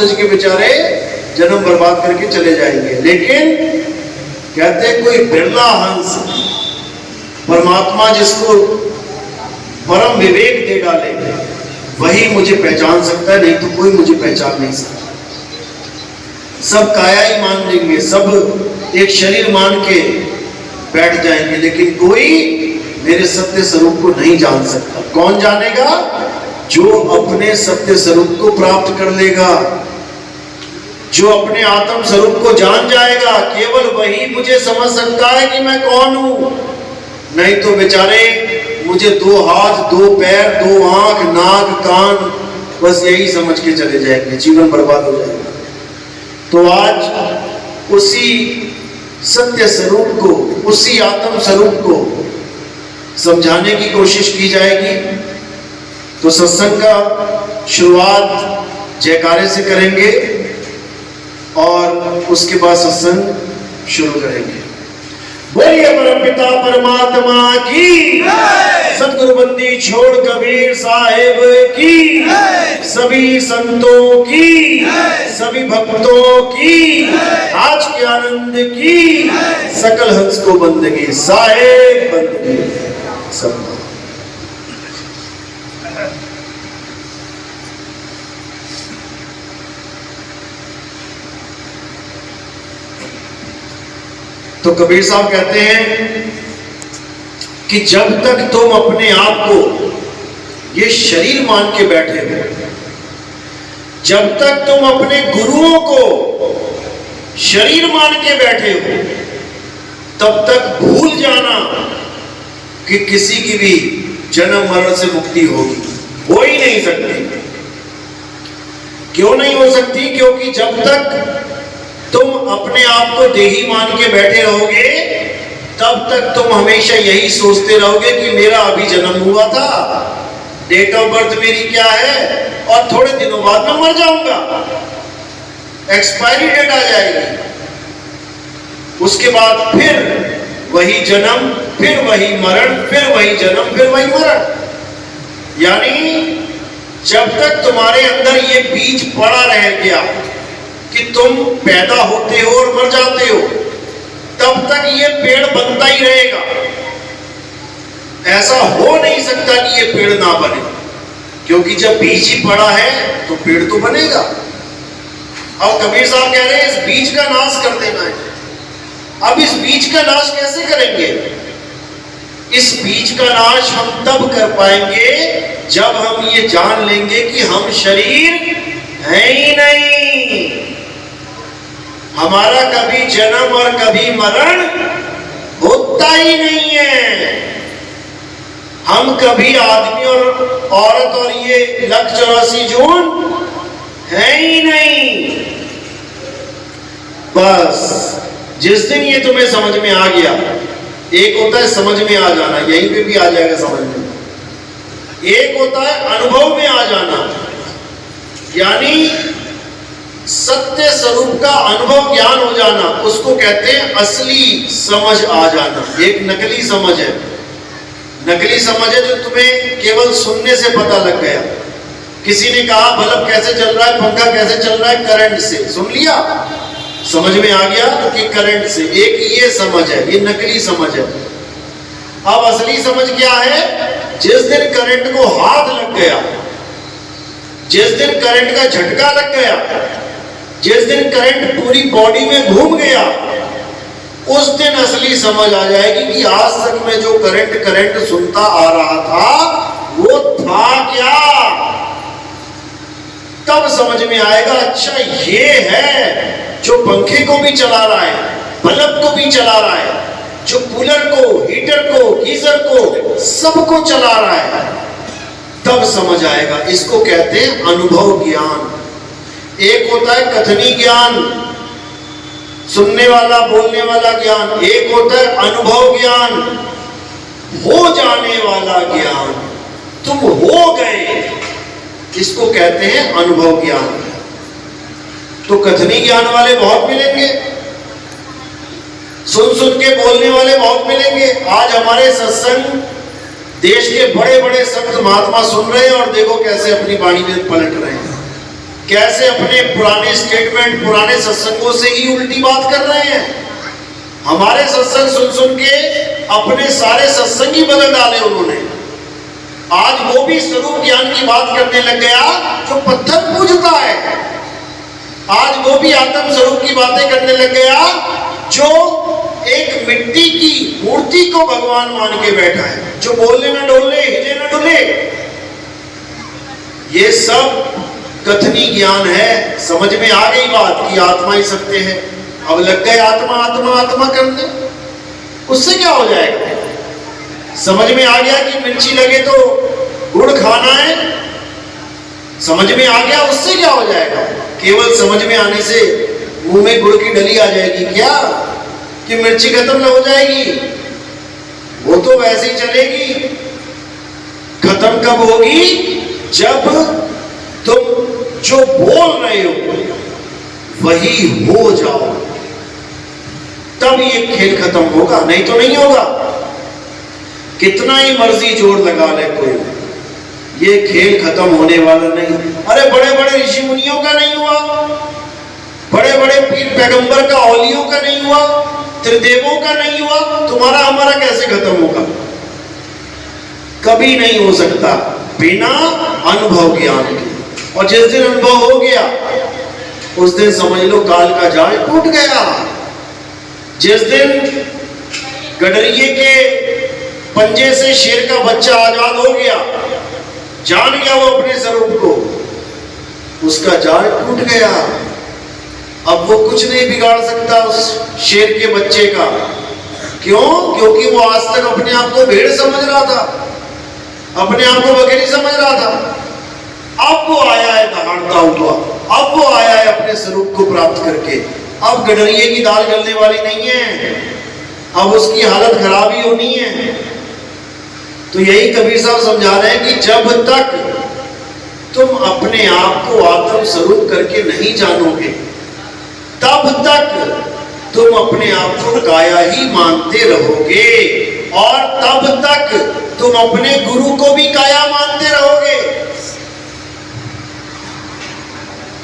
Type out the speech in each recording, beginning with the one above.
समझ के बेचारे जन्म बर्बाद करके चले जाएंगे। लेकिन कहते कोई बिरला हंस, परमात्मा जिसको परम विवेक दे डाले, वही मुझे पहचान सकता है, नहीं तो कोई मुझे पहचान नहीं सकता। सब काया ही मान लेंगे, सब एक शरीर मान के बैठ जाएंगे, लेकिन कोई मेरे सत्य स्वरूप को नहीं जान सकता। कौन जानेगा? जो अपने सत्य स्वरूप को प्राप्त कर लेगा, जो अपने आत्म स्वरूप को जान जाएगा, केवल वही मुझे समझ सकता है कि मैं कौन हूं। नहीं तो बेचारे मुझे 2 हाथ 2 पैर 2 आंख नाक कान बस यही समझ के चले जाएंगे, जीवन बर्बाद हो जाएगा। तो आज उसी सत्य स्वरूप को, उसी आत्म स्वरूप को समझाने की कोशिश की जाएगी। तो सत्संग का शुरुआत जयकारे से करेंगे और उसके बाद सत्संग शुरू करेंगे। बोलिए परमपिता परमात्मा की, सतगुरु बंदी छोड़ कबीर साहिब की, सभी संतों की, सभी भक्तों की, आज के आनंद की, सकल हंस को बंदगी साहिब बंदगी सब। तो कबीर साहब कहते हैं कि जब तक तुम अपने आप को ये शरीर मान के बैठे हो, जब तक तुम अपने गुरुओं को शरीर मान के बैठे हो, तब तक भूल जाना कि किसी की भी जन्म मरण से मुक्ति होगी। हो ही नहीं सकती। क्यों नहीं हो सकती? क्योंकि जब तक तुम अपने आप को देही मान के बैठे रहोगे, तब तक तुम हमेशा यही सोचते रहोगे कि मेरा अभी जन्म हुआ था, डेट ऑफ बर्थ मेरी क्या है, और थोड़े दिनों बाद मैं मर जाऊंगा, एक्सपायरी डेट आ जाएगी। उसके बाद फिर वही जन्म, फिर वही मरण, फिर वही जन्म, फिर वही मरण। यानी जब तक तुम्हारे अंदर ये बीज पड़ा रह गया कि तुम पैदा होते हो और मर जाते हो, तब तक ये पेड़ बनता ही रहेगा। ऐसा हो नहीं सकता कि ये पेड़ ना बने, क्योंकि जब बीज ही पड़ा है तो पेड़ तो बनेगा। अब कबीर साहब कह रहे हैं इस बीज का नाश कर देना है। अब इस बीज का नाश कैसे करेंगे? इस बीज का नाश हम तब कर पाएंगे जब हम ये जान लेंगे कि हम शरीर है ही नहीं, हमारा कभी जन्म और कभी मरण होता ही नहीं है। हम कभी आदमी और औरत और ये 184 जून है ही नहीं। बस जिस दिन ये तुम्हें समझ में आ गया, एक होता है समझ में आ जाना, यहीं पे भी आ जाएगा समझ में, एक होता है अनुभव में आ जाना, यानी सत्य स्वरूप का अनुभव ज्ञान हो जाना, उसको कहते हैं असली समझ आ जाना। एक नकली समझ है, नकली समझ है जो तुम्हें केवल सुनने से पता लग गया। किसी ने कहा बल्ब कैसे चल रहा है, पंखा कैसे चल रहा है, करंट से, सुन लिया, समझ में आ गया कि करंट से। एक ये समझ है, ये नकली समझ है। अब असली समझ क्या है? जिस दिन करंट को हाथ लग गया, जिस दिन करंट का झटका लग गया, जिस दिन करंट पूरी बॉडी में घूम गया, उस दिन असली समझ आ जाएगी कि आज तक मैं जो करंट सुनता आ रहा था वो था क्या। तब समझ में आएगा अच्छा ये है जो पंखे को भी चला रहा है, बल्ब को भी चला रहा है, जो कूलर को, हीटर को, गीजर को, सबको चला रहा है। तब समझ आएगा। इसको कहते हैं अनुभव ज्ञान। एक होता है कथनी ज्ञान, सुनने वाला बोलने वाला ज्ञान, एक होता है अनुभव ज्ञान, हो जाने वाला ज्ञान। तुम हो गए, इसको कहते हैं अनुभव ज्ञान। तो कथनी ज्ञान वाले बहुत मिलेंगे, सुन सुन के बोलने वाले बहुत मिलेंगे। आज हमारे सत्संग देश के बड़े बड़े संत महात्मा सुन रहे हैं और देखो कैसे अपनी वाणी में पलट रहे हैं। कैसे अपने पुराने स्टेटमेंट, पुराने सत्संगों से ही उल्टी बात कर रहे हैं। हमारे सत्संग सुन सुन के अपने सारे सत्संग ही बदल डाले उन्होंने। आज वो भी स्वरूप ज्ञान की बात करने लग गया जो पत्थर पूजता है। आज वो भी आत्म स्वरूप की बातें करने लग गया जो एक मिट्टी की मूर्ति को भगवान मान के बैठा है, जो बोलने न डोले, हिले न डुले। ये सब कथनी ज्ञान है। समझ में आ गई बात कि आत्मा ही सत्य है। अब लग गए आत्मा आत्मा आत्मा करने, उससे क्या हो जाएगा? समझ में आ गया कि मिर्ची लगे तो गुड़ खाना है, समझ में आ गया, उससे क्या हो जाएगा? केवल समझ में आने से मुंह में गुड़ की डली आ जाएगी क्या कि मिर्ची खत्म न हो जाएगी? वो तो वैसे ही चलेगी। खत्म कब होगी? जब तुम जो बोल रहे हो वही हो जाओ, तब ये खेल खत्म होगा, नहीं तो नहीं होगा। कितना ही मर्जी जोर लगा ले कोई, ये खेल खत्म होने वाला नहीं। अरे बड़े बड़े ऋषि मुनियों का नहीं हुआ, बड़े बड़े पीर पैगंबर का, औलियों का नहीं हुआ, त्रिदेवों का नहीं हुआ, तुम्हारा हमारा कैसे खत्म होगा? कभी नहीं हो सकता बिना अनुभव ज्ञान के। और जिस दिन अनुभव हो गया उस दिन समझ लो काल का जाल टूट गया। जिस दिन गडरिये के पंजे से शेर का बच्चा आजाद हो गया, जान गया वो अपने स्वरूप को, उसका जाल टूट गया। अब वो कुछ नहीं बिगाड़ सकता उस शेर के बच्चे का। क्यों? क्योंकि वो आज तक अपने आप को भेड़ समझ रहा था, अपने आप को बकरी समझ रहा था। अब वो आया है दहाड़ता हुआ, अब वो आया है अपने स्वरूप को प्राप्त करके। अब गडरिये की दाल गलने वाली नहीं है, अब उसकी हालत खराब ही होनी है। तो यही कबीर साहब समझा रहे हैं कि जब तक तुम अपने आप को आत्म स्वरूप करके नहीं जानोगे, तब तक तुम अपने आप को काया ही मानते रहोगे, और तब तक तुम अपने गुरु को भी काया मानते रहोगे।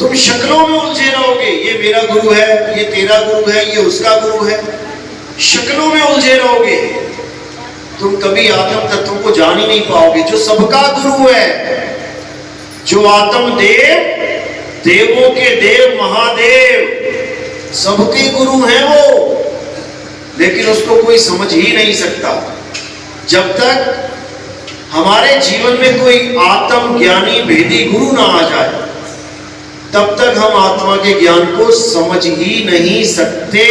तुम शक्लों में उलझे रहोगे, ये मेरा गुरु है, ये तेरा गुरु है, ये उसका गुरु है। शक्लों में उलझे रहोगे, तुम कभी आत्म तत्व को जान ही नहीं पाओगे, जो सबका गुरु है, जो आत्म देव, देवों के देव, महादेव, सबके गुरु हैं वो। लेकिन उसको कोई समझ ही नहीं सकता। जब तक हमारे जीवन में कोई आत्म ज्ञानी भेदी गुरु ना आ जाए, तब तक हम आत्मा के ज्ञान को समझ ही नहीं सकते।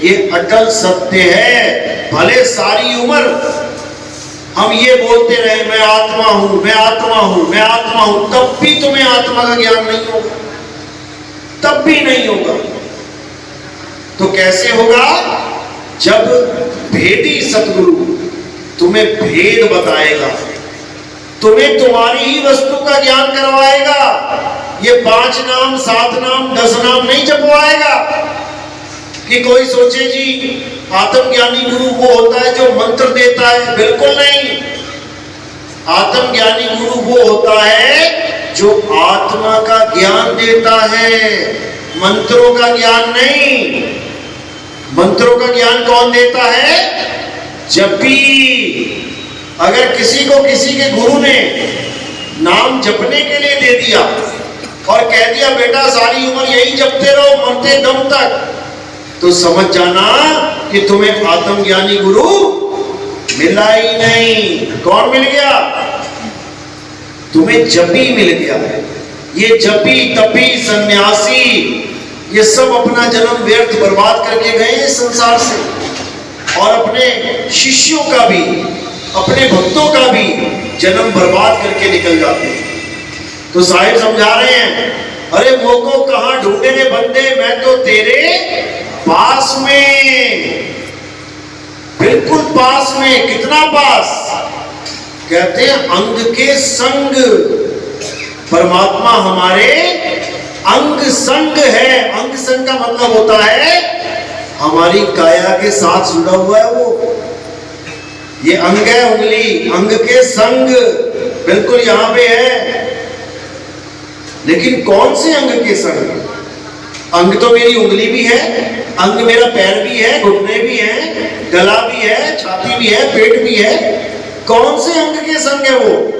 ये अटल सत्य है। भले सारी उम्र हम ये बोलते रहे मैं आत्मा हूं, मैं आत्मा हूं, मैं आत्मा हूं, तब भी तुम्हें आत्मा का ज्ञान नहीं होगा, तब भी नहीं होगा। तो कैसे होगा? जब भेदी सतगुरु तुम्हें भेद बताएगा, तुम्हें तुम्हारी ही वस्तु का ज्ञान करवाएगा। ये 5 नाम 7 नाम 10 नाम नहीं जपवाएगा कि कोई सोचे जी आत्मज्ञानी गुरु वो होता है जो मंत्र देता है। बिल्कुल नहीं। आत्मज्ञानी गुरु वो होता है जो आत्मा का ज्ञान देता है, मंत्रों का ज्ञान नहीं। मंत्रों का ज्ञान कौन देता है? जब भी अगर किसी को किसी के गुरु ने नाम जपने के लिए दे दिया और कह दिया बेटा सारी उम्र यही जपते रहो मरते दम तक, तो समझ जाना कि तुम्हें आत्मज्ञानी गुरु मिला ही नहीं। कौन मिल गया? तुम्हें जपी मिल गया। ये जपी तपी सन्यासी ये सब अपना जन्म व्यर्थ बर्बाद करके गए इस संसार से, और अपने शिष्यों का भी, अपने भक्तों का भी जन्म बर्बाद करके निकल जाते हैं। तो साहिब समझा रहे हैं, अरे मोको कहां ढूंढे रे बंदे, मैं तो तेरे पास में, बिल्कुल पास में। कितना पास? कहते हैं अंग के संग। परमात्मा हमारे अंग संग है। अंग संग का मतलब होता है हमारी काया के साथ जुड़ा हुआ है वो। ये अंग है, उंगली, अंग के संग बिल्कुल यहां पे है। लेकिन कौन से अंग के संग? अंग तो मेरी उंगली भी है, अंग मेरा पैर भी है, घुटने भी है, गला भी है, छाती भी है, पेट भी है। कौन से अंग के संग है वो?